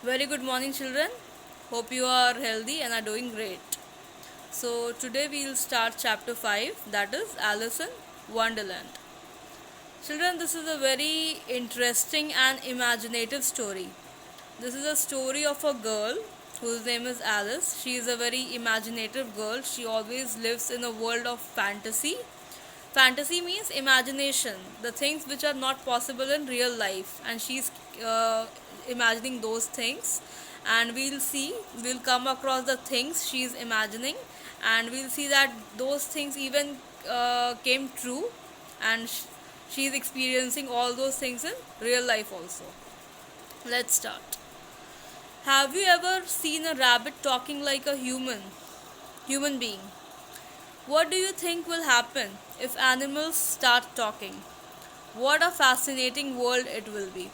Very good morning, children. Hope you are healthy and are doing great. So, today we will start chapter 5, that is Alice in Wonderland. Children, this is a very interesting and imaginative story. This is a story of a girl whose name is Alice. She is a very imaginative girl. She always lives in a world of fantasy. Fantasy means imagination, the things which are not possible in real life, and she's imagining those things. And we'll come across the things she's imagining, and we'll see that those things even came true, and she's experiencing all those things in real life also. Let's start. Have you ever seen a rabbit talking like a human being? What do you think will happen if animals start talking? What a fascinating world it will be.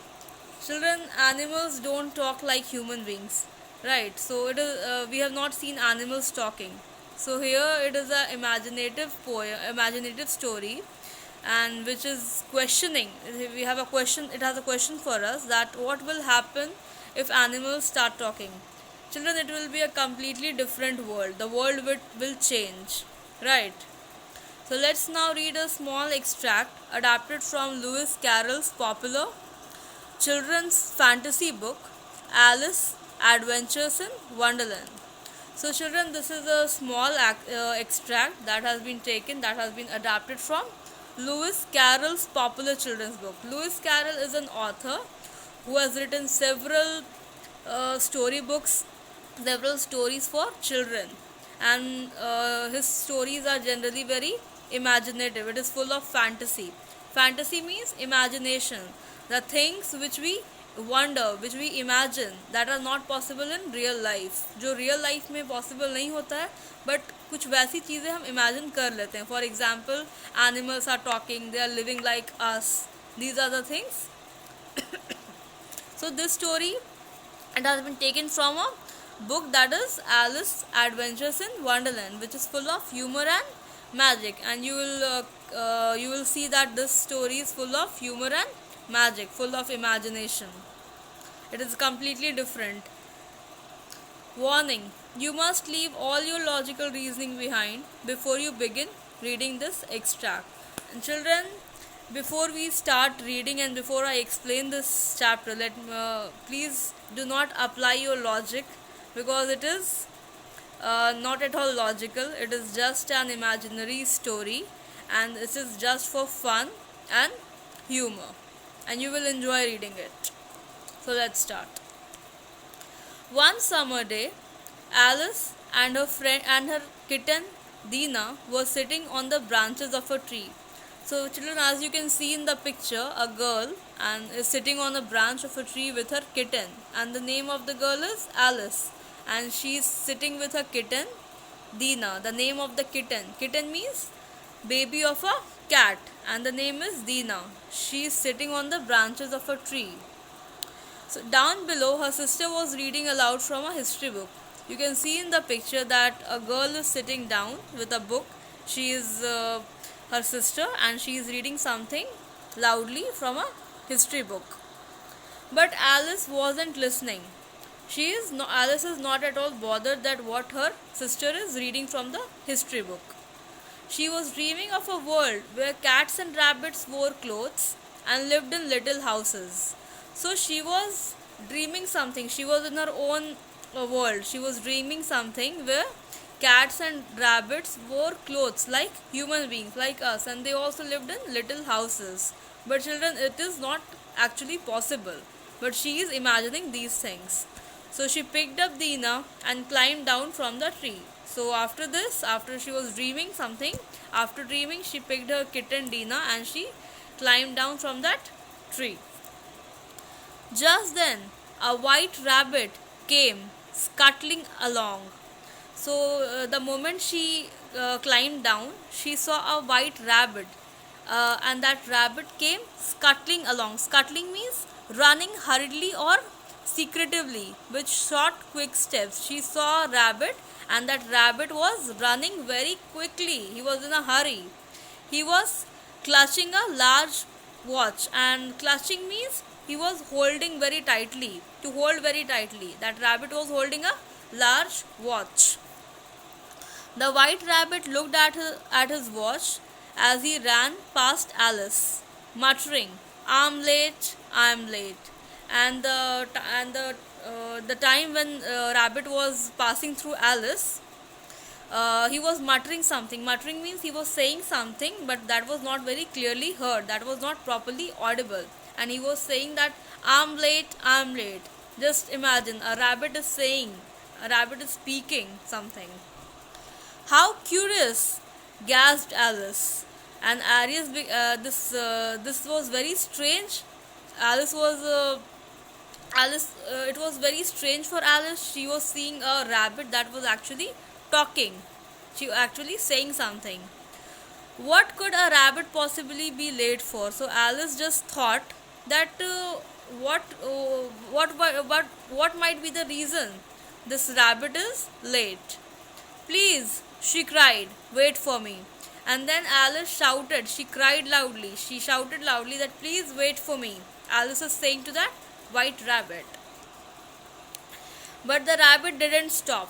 Children, animals don't talk like human beings, right? So we have not seen animals talking. So here it is a imaginative story, and which is questioning. We have a question. It has a question for us that what will happen if animals start talking? Children, it will be a completely different world. The world will change, right? So let's now read a small extract adapted from Lewis Carroll's popular children's fantasy book, Alice Adventures in Wonderland. So, children, this is a small extract that has been taken, that has been adapted from Lewis Carroll's popular children's book. Lewis Carroll is an author who has written several storybooks, several stories for children, and his stories are generally very imaginative. It is full of fantasy. Fantasy means imagination, the things which we wonder, which we imagine that are not possible in real life, जो real life में possible नहीं होता है, but कुछ वैसी चीज़ें हम imagine कर लेते हैं. For example, animals are talking, they are living like us. These are the things. So this story, it has been taken from a book that is Alice Adventures in Wonderland, which is full of humor and magic, and you will see that this story is full of humor and magic, full of imagination. It is completely different. Warning: you must leave all your logical reasoning behind before you begin reading this extract. And children, before we start reading and before I explain this chapter, please do not apply your logic, because it is not at all logical. It is just an imaginary story, and this is just for fun and humor, and you will enjoy reading it. So let's start. One summer day, Alice and her friend and her kitten Dina were sitting on the branches of a tree. So, children, as you can see in the picture, a girl and is sitting on a branch of a tree with her kitten, and the name of the girl is Alice, and she is sitting with her kitten Dina. The name of the kitten means baby of a cat, and the name is Dina. She is sitting on the branches of a tree. So down below, her sister was reading aloud from a history book. You can see in the picture that a girl is sitting down with a book. She is her sister, and she is reading something loudly from a history book. But Alice wasn't listening. Alice is not at all bothered that what her sister is reading from the history book. She was dreaming of a world where cats and rabbits wore clothes and lived in little houses. So she was dreaming something. She was in her own world. She was dreaming something where cats and rabbits wore clothes like human beings, like us, and they also lived in little houses. But children, it is not actually possible. But she is imagining these things. So she picked up Dina and climbed down from the tree. So after this, after she was dreaming something, after dreaming, she picked her kitten Dina and she climbed down from that tree. Just then, a white rabbit came scuttling along. So, the moment she climbed down, she saw a white rabbit, and that rabbit came scuttling along. Scuttling means running hurriedly or secretively with short, quick steps. She saw a rabbit, and that rabbit was running very quickly. He was in a hurry. He was clutching a large watch, and clutching means he was holding very tightly, to hold very tightly. That rabbit was holding a large watch. The white rabbit looked at his watch as he ran past Alice, muttering, "I'm late, I'm late." And the time when rabbit was passing through Alice, he was muttering something. Muttering means he was saying something, but that was not very clearly heard. That was not properly audible. And he was saying that, "I'm late, I'm late." Just imagine, a rabbit is saying, a rabbit is speaking something. "How curious!" gasped Alice. And this was very strange. Alice was Alice. It was very strange for Alice. She was seeing a rabbit that was actually talking. She was actually saying something. What could a rabbit possibly be late for? So Alice just thought that what uh, what might be the reason this rabbit is late. "Please," she cried, "wait for me." And then Alice shouted, she cried loudly, she shouted loudly that, "Please wait for me." Alice was saying to that white rabbit. But the rabbit didn't stop.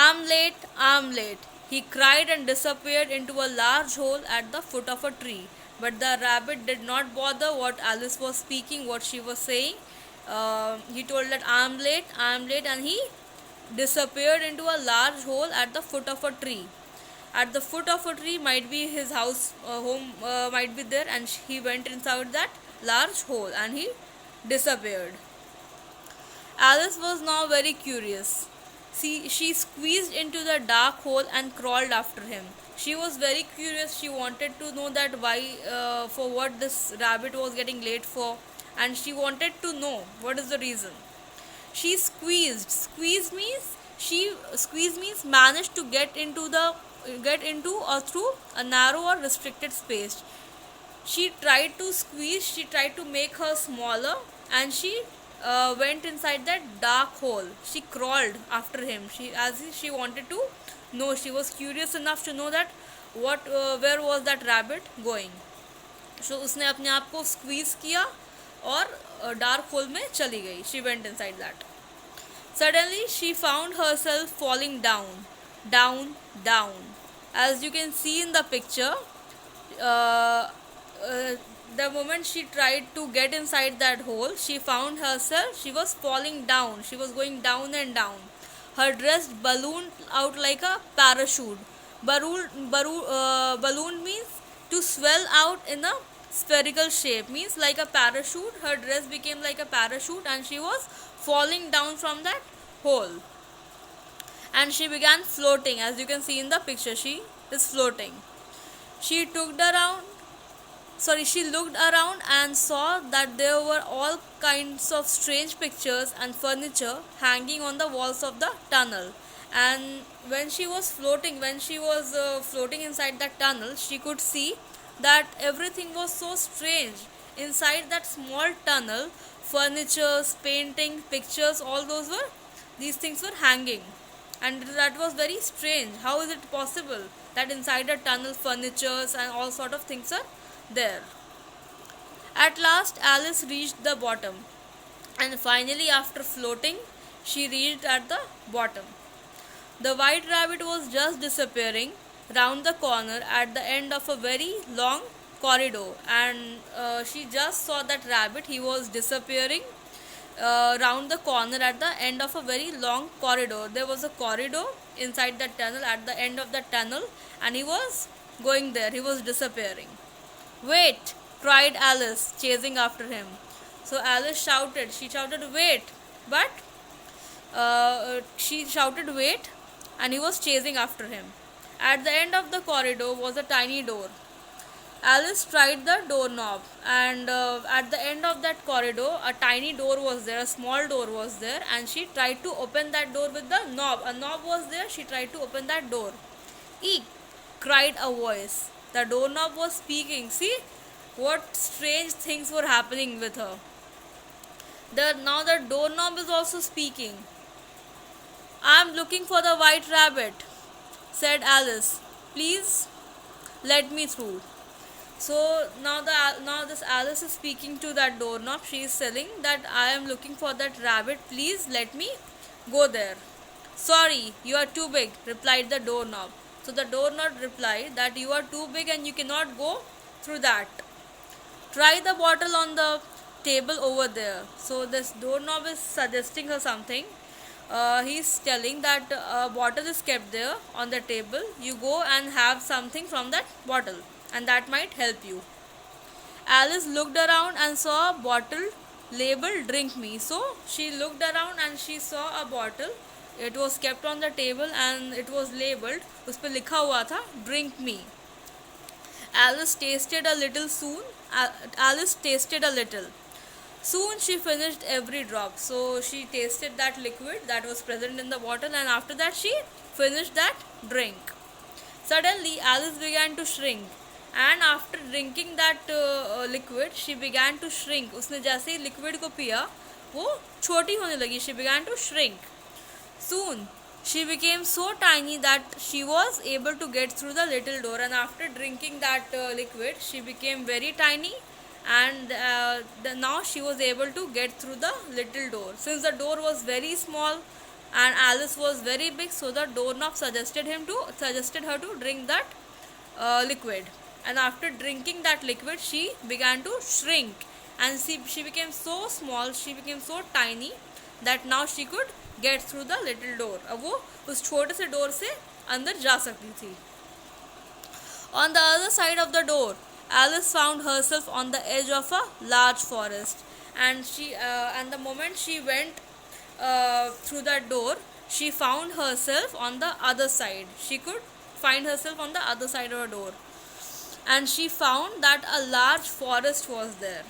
"I'm late, I'm late," he cried and disappeared into a large hole at the foot of a tree. But the rabbit did not bother what Alice was speaking, what she was saying. He told that, I'm late," and he disappeared into a large hole at the foot of a tree. At the foot of a tree might be his house, home might be there, and he went inside that large hole and he disappeared. Alice was now very curious. She squeezed into the dark hole and crawled after him. She was very curious. She wanted to know that why, for what this rabbit was getting late for, and she wanted to know what is the reason. She squeezed. Squeeze means managed to get into or through a narrow or restricted space. She tried to squeeze. She tried to make her smaller, and she went inside that dark hole. She crawled after him. She wanted to know. She was curious enough to know that where was that rabbit going. So उसने अपने आप को squeeze किया और dark hole में चली गई. She went inside that. Suddenly she found herself falling down, down, down. As you can see in the picture, uh, the moment she tried to get inside that hole, she found herself, she was falling down. She was going down and down. Her dress ballooned out like a parachute. Balloon means to swell out in a spherical shape, means like a parachute. Her dress became like a parachute and she was falling down from that hole. And she began floating. As you can see in the picture, she is floating. She she looked around and saw that there were all kinds of strange pictures and furniture hanging on the walls of the tunnel. And when she was floating inside that tunnel, she could see that everything was so strange. Inside that small tunnel, furnitures, painting, pictures, these things were hanging. And that was very strange. How is it possible that inside a tunnel, furnitures and all sort of things are there? At last Alice reached the bottom, and finally, after floating, she reached at the bottom. The white rabbit was just disappearing round the corner at the end of a very long corridor, and she just saw that rabbit. He was disappearing round the corner at the end of a very long corridor. There was a corridor inside the tunnel, at the end of the tunnel, and he was going there. He was disappearing. "Wait!" cried Alice, chasing after him. So Alice shouted. She shouted, "Wait!" But she shouted, "Wait!" and he was chasing after him. At the end of the corridor was a tiny door. Alice tried the doorknob, and at the end of that corridor, a tiny door was there, a small door was there, and she tried to open that door with the knob. A knob was there, she tried to open that door. "Eek!" cried a voice. The doorknob was speaking. See what strange things were happening with her. Now the doorknob is also speaking. "I'm looking for the white rabbit," said Alice. "Please let me through." So now this Alice is speaking to that doorknob. She is telling that I am looking for that rabbit. Please let me go there. Sorry, you are too big, replied the doorknob. So the doorknob replied that you are too big and you cannot go through that. Try the bottle on the table over there. So this doorknob is suggesting her something. He's telling that a bottle is kept there on the table. You go and have something from that bottle, and that might help you. Alice looked around and saw a bottle labeled drink me. So she looked around and she saw a bottle. It was kept on the table and it was labeled. उस पर लिखा हुआ था drink me. Alice tasted a little soon. Alice tasted a little. Soon she finished every drop. So she tasted that liquid that was present in the bottle, and after that she finished that drink. Suddenly Alice began to shrink, and after drinking that liquid she began to shrink. उसने जैसे ही liquid को पिया वो छोटी होने लगी. She began to shrink. Soon she became so tiny that she was able to get through the little door, and after drinking that liquid she became very tiny, and now she was able to get through the little door. Since the door was very small and Alice was very big, so the doorknob suggested her to drink that liquid, and after drinking that liquid she began to shrink, and she became so small, she became so tiny that now she could get through the little door. अब वो उस छोटे से door से अंदर जा सकती थी. On the other side of the door, Alice found herself on the edge of a large forest, and the moment she went through that door, she found herself on the other side. She could find herself on the other side of a door, and she found that a large forest was there.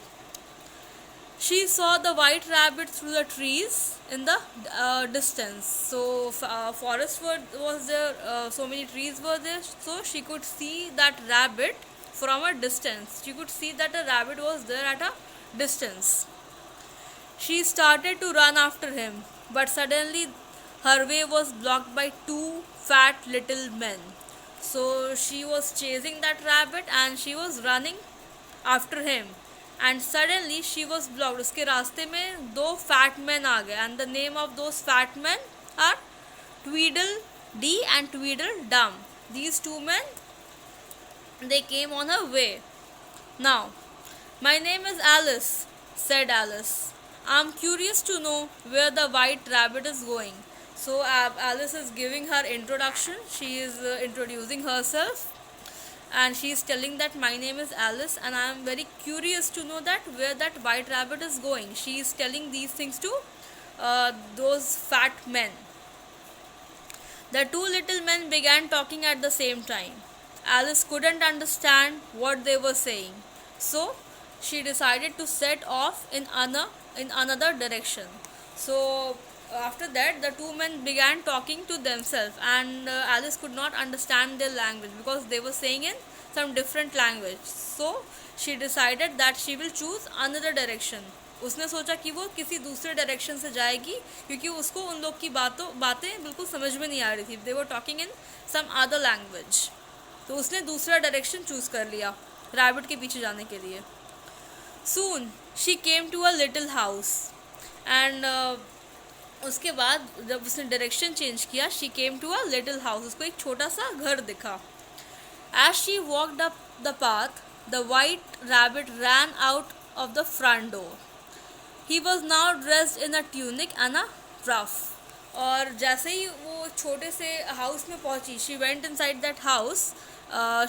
She saw the white rabbit through the trees in the distance. So forest was there, so many trees were there, so she could see that rabbit from a distance. She could see that a rabbit was there at a distance. She started to run after him, but suddenly her way was blocked by two fat little men. So she was chasing that rabbit and she was running after him, and suddenly she was blocked. उसके रास्ते में दो fat men आ गए, and the name of those fat men are Tweedledee and Tweedledum. These two men, they came on her way. Now, my name is Alice, said Alice. I'm curious to know where the white rabbit is going. So Alice is giving her introduction. She is introducing herself, and she is telling that my name is Alice and I am very curious to know that where that white rabbit is going. She is telling these things to those fat men. The two little men began talking at the same time. Alice couldn't understand what they were saying, so she decided to set off in another direction. So after that the two men began talking to themselves, and Alice could not understand their language because they were saying in some different language. So she decided that she will choose another direction. उसने सोचा कि वो किसी दूसरे direction से जाएगी क्योंकि उसको उन लोग की बातें बिल्कुल समझ में नहीं आ रही थी. They were talking in some other language. तो उसने दूसरा डायरेक्शन चूज़ कर लिया रैबिट के पीछे जाने के लिए. Soon she came to a little house, and उसके बाद जब उसने डायरेक्शन चेंज किया, she came to a little house. उसको एक छोटा सा घर दिखा. As she walked up the path, the white rabbit ran out of the front door. He was now dressed in a tunic and a ruff. और जैसे ही वो छोटे से हाउस में पहुंची, she went inside that house.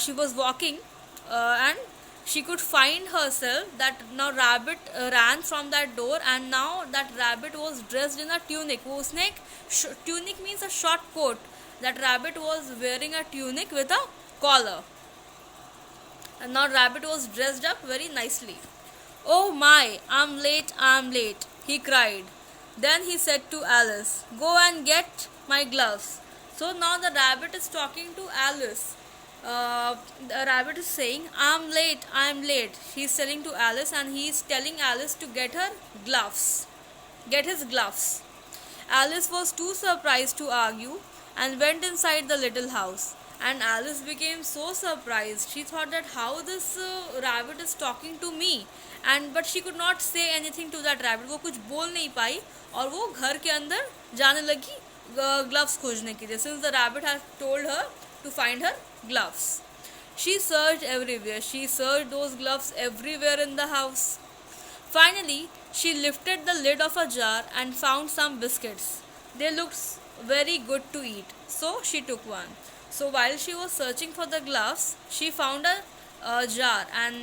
She was walking and she could find herself that now rabbit ran from that door, and now that rabbit was dressed in a tunic. वो उसने एक tunic means a short coat. That rabbit was wearing a tunic with a collar, and now rabbit was dressed up very nicely. Oh my, I'm late, he cried. Then he said to Alice, go and get my gloves. So now the rabbit is talking to Alice. The rabbit is saying, I'm late. He's telling to Alice, and he is telling Alice to get his gloves. Alice was too surprised to argue and went inside the little house, and Alice became so surprised. She thought that how this rabbit is talking to me, and but she could not say anything to that rabbit. वो कुछ बोल नहीं पाई और वो घर के अंदर जाने लगी gloves खोजने के लिए, since the rabbit had told her to find her gloves. She searched everywhere. She searched those gloves everywhere in the house. Finally, she lifted the lid of a jar and found some biscuits. They looked very good to eat, so she took one. So while she was searching for the gloves, she found a jar, and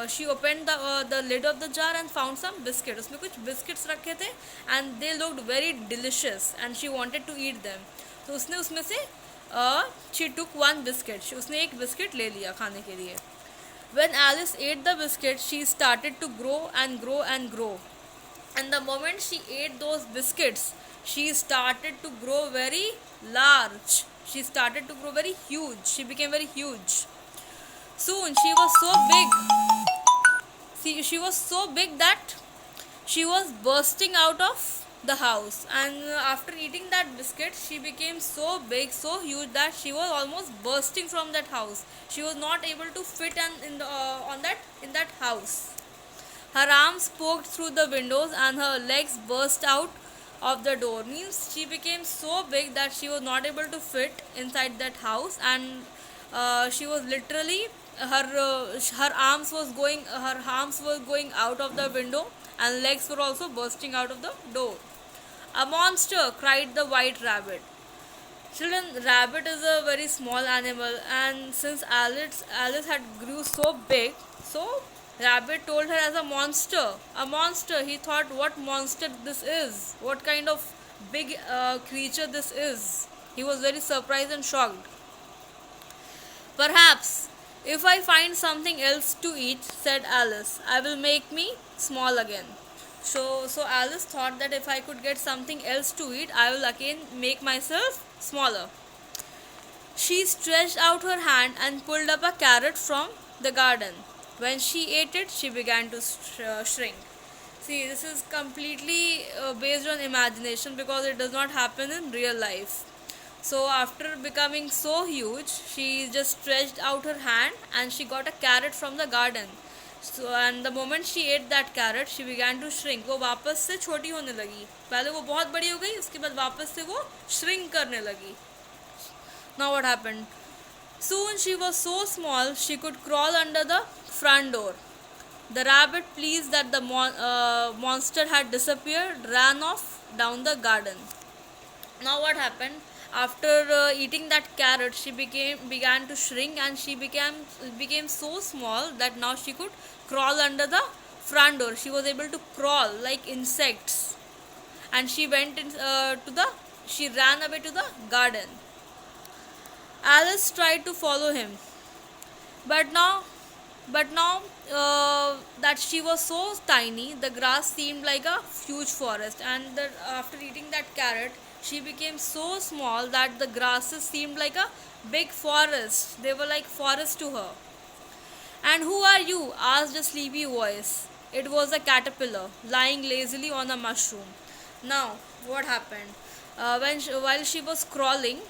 she opened the lid of the jar and found some biscuits. उसमें कुछ biscuits रखे थे and they looked very delicious and she wanted to eat them. तो उसने उसमें से she took one biscuit. उसने एक biscuit ले लिया खाने के लिए. When Alice ate the biscuit, she started to grow and grow and grow. And the moment she ate those biscuits, she started to grow very large. She started to grow very huge. She became very huge. Soon she was so big. See, she was so big that she was bursting out of the house. And after eating that biscuit, she became so big, so huge that she was almost bursting from that house. She was not able to fit in that house. Her arms poked through the windows and her legs burst out of the door. Means she became so big that she was not able to fit inside that house, and she was literally her arms were going out of the window, and legs were also bursting out of the door. A monster! Cried the white rabbit. Children, rabbit is a very small animal, and since Alice had grew so big, so rabbit told her as a monster. A monster. He thought, what monster this is? What kind of big creature this is? He was very surprised and shocked. Perhaps if I find something else to eat, said Alice, I will make me small again. So Alice thought that if I could get something else to eat, I will again make myself smaller. She stretched out her hand and pulled up a carrot from the garden. When she ate it, she began to shrink. See, this is completely based on imagination because it does not happen in real life. So after becoming so huge, she just stretched out her hand and she got a carrot from the garden. So and the moment she ate that carrot, she began to shrink. वो वापस से छोटी होने लगी. पहले वो बहुत बड़ी हो गई, उसके बाद वापस से वो shrink करने लगी. Now what happened? Soon she was so small she could crawl under the front door. The rabbit, pleased that the monster had disappeared, ran off down the garden. Now what happened? After eating that carrot, she began to shrink, and she became so small that now she could crawl under the front door. She was able to crawl like insects, and she she ran away to the garden. Alice tried to follow him, but now that she was so tiny, the grass seemed like a huge forest, and after eating that carrot, she became so small that the grasses seemed like a big forest. They were like forest to her. And who are you? Asked a sleepy voice. It was a caterpillar lying lazily on a mushroom. Now, what happened? While she was crawling,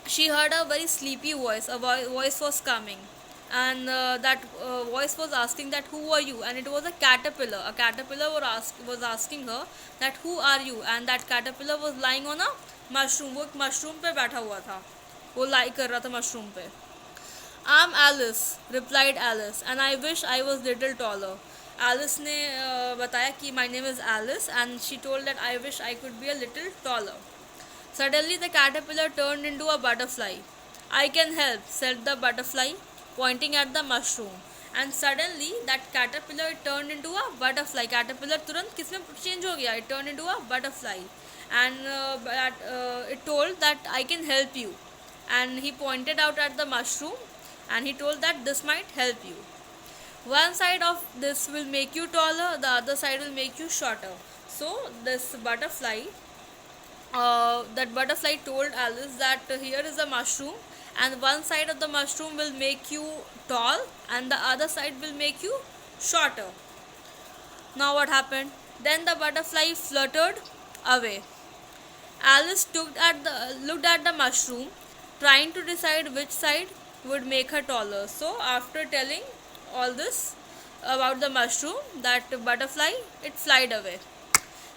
she heard a very sleepy voice. A voice was coming, and that voice was asking that who are you, and it was a caterpillar. A caterpillar was asking her that who are you, and that caterpillar was lying on a mushroom. वो एक mushroom पे बैठा हुआ था, वो lie कर रहा था mushroom पे. I'm Alice, replied Alice, and I wish I was little taller. Alice ने बताया कि my name is Alice, and she told that I wish I could be a little taller. Suddenly the caterpillar turned into a butterfly. I can help, said the butterfly, pointing at the mushroom. And suddenly that caterpillar turned into a butterfly. Caterpillar तुरंत किसमें change हो गया? It turned into a butterfly, and it told that I can help you. And he pointed out at the mushroom, and he told that this might help you. One side of this will make you taller, the other side will make you shorter. So this butterfly, that butterfly told Alice that here is a mushroom, and one side of the mushroom will make you tall and the other side will make you shorter. Now what happened? Then the butterfly fluttered away. Alice looked at the mushroom, trying to decide which side would make her taller. So after telling all this about the mushroom, that butterfly, it flied away.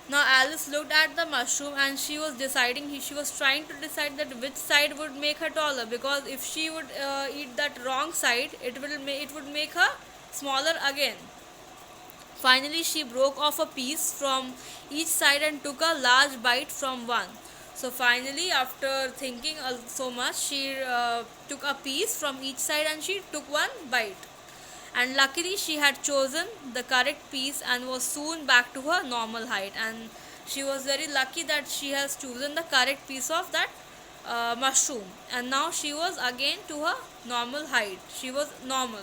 Now Alice looked at the mushroom and she was deciding, she was trying to decide that which side would make her taller, because if she would eat that wrong side, it would make her smaller again. Finally, she broke off a piece from each side and took a large bite from one. So finally, after thinking so much, she took a piece from each side and she took one bite. And luckily, she had chosen the correct piece and was soon back to her normal height. And she was very lucky that she has chosen the correct piece of that mushroom. And now she was again to her normal height. She was normal.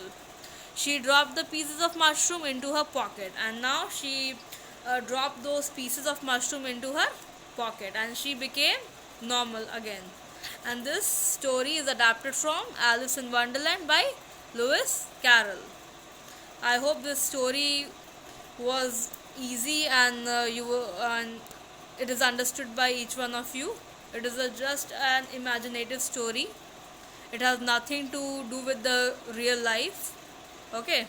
She dropped the pieces of mushroom into her pocket, and now she dropped those pieces of mushroom into her pocket, and she became normal again. And this story is adapted from Alice in Wonderland by Lewis Carroll. I hope this story was easy and and it is understood by each one of you. It is just an imaginative story. It has nothing to do with the real life. Okay.